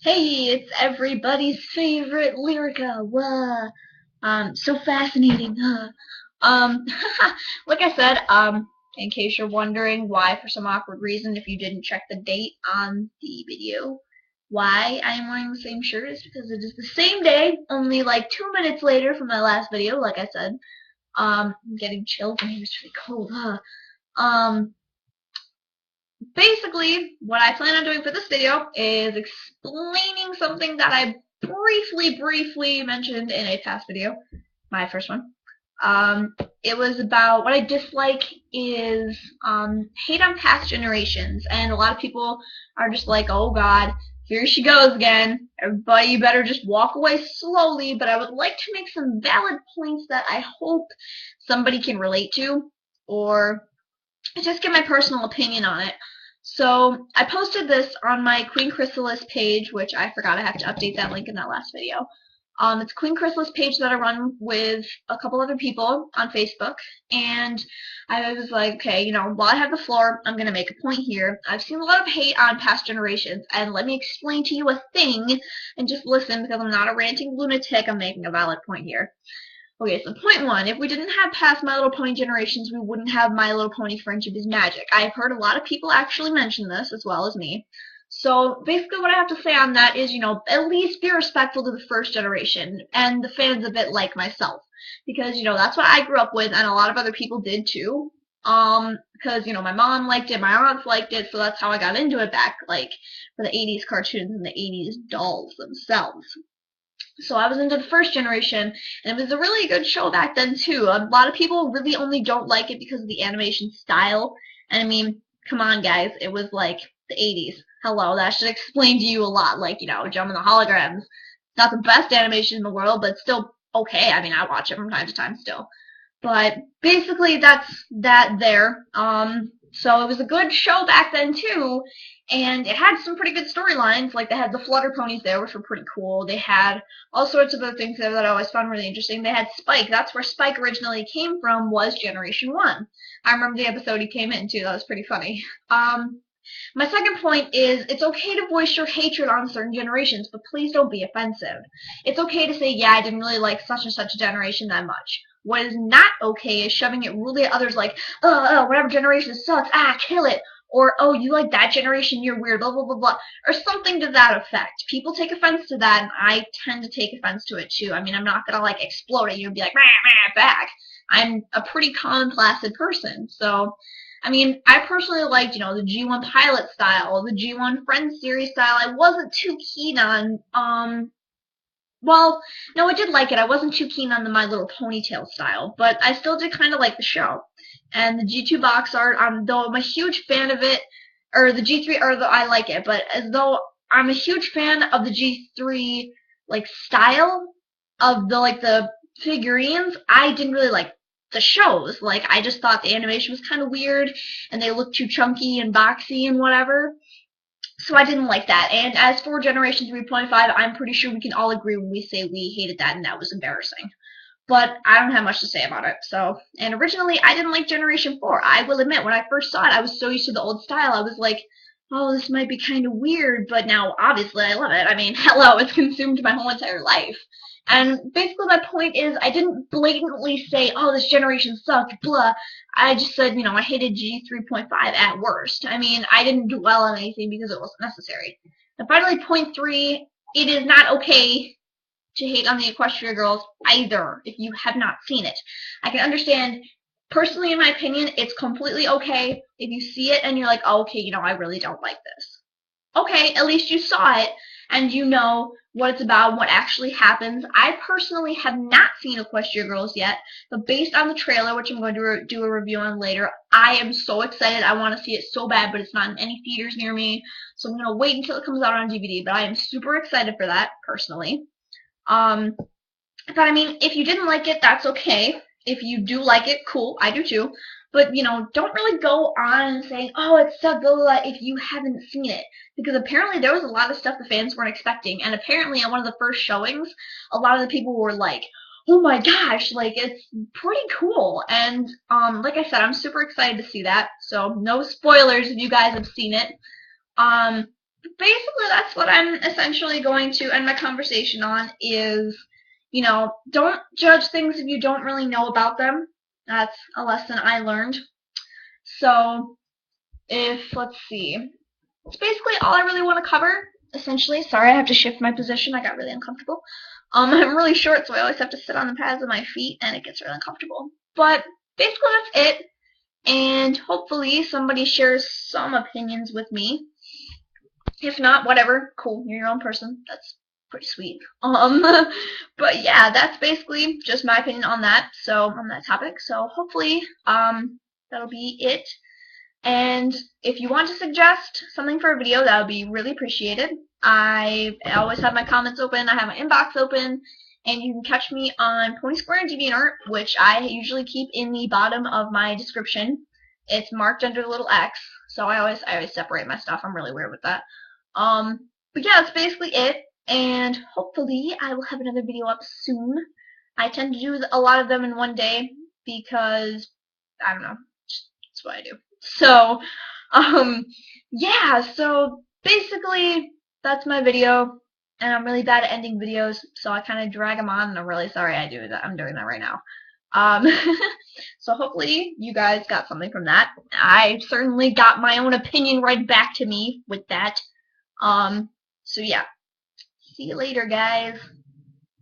Hey, it's everybody's favorite Lyrica. Whoa. So fascinating, huh? Um, like I said, in case you're wondering why, for some awkward reason, if you didn't check the date on the video, why I am wearing the same shirt is because it is the same day, only like 2 minutes later from my last video, like I said. I'm getting chills and it's really cold, huh? Um, Basically, what I plan on doing for this video is explaining something that I briefly mentioned in a past video, my first one. Um, it was about what I dislike is hate on past generations, and a lot of people are just like, oh God, here she goes again. Everybody, you better just walk away slowly. But I would like to make some valid points that I hope somebody can relate to, or just give my personal opinion on it. So I posted this on my Queen Chrysalis page, which I forgot I have to update that link in that last video. It's Queen Chrysalis page that I run with a couple other people on Facebook, and I was like, okay, while I have the floor, I'm going to make a point here. I've seen a lot of hate on past generations, and let me explain to you a thing, and just listen because I'm not a ranting lunatic, I'm making a valid point here. Okay, so point one, if we didn't have past My Little Pony generations, we wouldn't have My Little Pony Friendship is Magic. I've heard a lot of people actually mention this, as well as me. So basically what I have to say on that is, at least be respectful to the first generation and the fans of it like myself. Because, that's what I grew up with and a lot of other people did too. Because, my mom liked it, my aunts liked it, so that's how I got into it back, like, for the 80s cartoons and the 80s dolls themselves. So I was into the first generation, and it was a really good show back then too. A lot of people really only don't like it because of the animation style. And I mean, come on, guys, it was like the 80s. Hello, that should explain to you a lot. Like, Jump in the Holograms. Not the best animation in the world, but still okay. I mean, I watch it from time to time still. But basically, that's that there. So it was a good show back then too, and it had some pretty good storylines. Like they had the Flutter Ponies there, which were pretty cool. They had all sorts of other things there that I always found really interesting. They had Spike. That's where Spike originally came from. Was Generation One. I remember the episode he came in too. That was pretty funny. My second point is it's okay to voice your hatred on certain generations, but please don't be offensive. It's okay to say, yeah, I didn't really like such and such a generation that much. What is not okay is shoving it rudely at others like, whatever generation sucks, kill it. Or, oh, you like that generation, you're weird, blah, blah, blah, blah. Or something to that effect. People take offense to that, and I tend to take offense to it too. I mean, I'm not gonna, like, explode at you and be like, meh, meh, back. I'm a pretty calm, placid person, so I mean, I personally liked, the G1 pilot style, the G1 Friends series style. I wasn't too keen on, well, no, I did like it. I wasn't too keen on the My Little Ponytail style, but I still did kind of like the show. And the G2 box art, though I'm a huge fan of it, or the G3, I like it, but as though I'm a huge fan of the G3, like, style of the figurines, I didn't really like the shows. Like, I just thought the animation was kind of weird, and they looked too chunky and boxy and whatever. So I didn't like that. And as for Generation 3.5, I'm pretty sure we can all agree when we say we hated that and that was embarrassing. But I don't have much to say about it. So, and originally I didn't like Generation 4. I will admit, when I first saw it, I was so used to the old style. I was like, oh, this might be kind of weird, but now obviously I love it. I mean, hello, it's consumed my whole entire life. And basically my point is I didn't blatantly say, oh, this generation sucked, blah. I just said, I hated G3.5 at worst. I mean, I didn't dwell on anything because it wasn't necessary. And finally, point three, it is not okay to hate on the Equestria Girls either if you have not seen it. I can understand, personally, in my opinion, it's completely okay if you see it and you're like, oh, okay, I really don't like this. Okay, at least you saw it and you know what it's about, what actually happens. I personally have not seen Equestria Girls yet, but based on the trailer, which I'm going to do a review on later, I am so excited. I want to see it so bad, but it's not in any theaters near me, so I'm going to wait until it comes out on DVD, but I am super excited for that, personally. But I mean, if you didn't like it, that's okay. If you do like it, cool, I do too. But, don't really go on saying, oh, it's so good if you haven't seen it. Because apparently there was a lot of stuff the fans weren't expecting. And apparently on one of the first showings, a lot of the people were like, oh my gosh, like, it's pretty cool. And, like I said, I'm super excited to see that. So, no spoilers if you guys have seen it. basically that's what I'm essentially going to end my conversation on is, don't judge things if you don't really know about them. That's a lesson I learned. So, let's see. That's basically all I really want to cover, essentially. Sorry, I have to shift my position. I got really uncomfortable. I'm really short, so I always have to sit on the pads of my feet, and it gets really uncomfortable. But basically, that's it. And hopefully, somebody shares some opinions with me. If not, whatever. Cool. You're your own person. That's pretty sweet. But yeah, that's basically just my opinion on that. So on that topic. So hopefully, that'll be it. And if you want to suggest something for a video, that would be really appreciated. I always have my comments open. I have my inbox open. And you can catch me on Pony Square and DeviantArt, which I usually keep in the bottom of my description. It's marked under the little X, so I always separate my stuff. I'm really weird with that. But yeah, that's basically it. And hopefully I will have another video up soon. I tend to do a lot of them in one day because I don't know. That's what I do. So, yeah, so basically that's my video, and I'm really bad at ending videos, so I kind of drag them on, and I'm really sorry I'm doing that right now. Um, so hopefully you guys got something from that. I certainly got my own opinion right back to me with that. So yeah, see you later, guys.